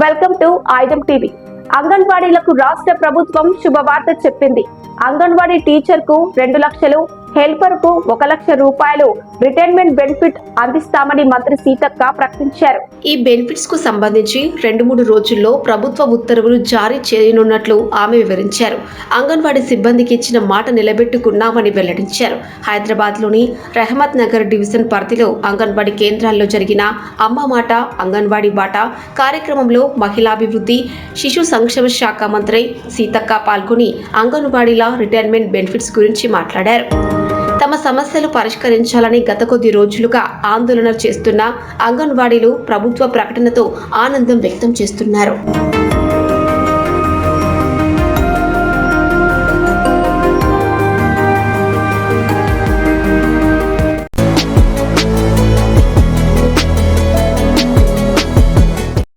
Welcome to ఐడమ్ TV. అంగన్వాడీలకు రాష్ట్ర ప్రభుత్వం శుభవార్త చెప్పింది. అంగన్వాడీ టీచర్ కు 2 లక్షలు, హెల్పర్ కు 1 లక్ష రూపాయలు రిటైర్మెంట్ బెనిఫిట్ అందిస్తామని మంత్రి సీతక్క ప్రకటించారు. ఈ బెనిఫిట్స్ కు సంబంధించి 2-3 రోజుల్లో ప్రభుత్వ ఉత్తర్వులు జారీ చేయనున్నట్లు ఆమె వివరించారు. అంగన్వాడీ సిబ్బందికి ఇచ్చిన మాట నిలబెట్టుకున్నామని వెల్లడించారు. హైదరాబాద్ లోని రెహమత్ నగర్ డివిజన్ పరిధిలో అంగన్వాడీ కేంద్రాల్లో జరిగిన అమ్మ మాట అంగన్వాడీ బాట కార్యక్రమంలో మహిళాభివృద్ధి, శిశు సంక్షేమ శాఖ మంత్రి సీతక్క పాల్గొని అంగన్వాడీల రిటైర్మెంట్ బెనిఫిట్స్ గురించి మాట్లాడారు. తమ సమస్యలు పరిష్కరించాలని గత కొద్ది రోజులుగా ఆందోళన చేస్తున్న అంగన్వాడీలు ప్రభుత్వ ప్రకటనతో ఆనందం వ్యక్తం చేస్తున్నారు.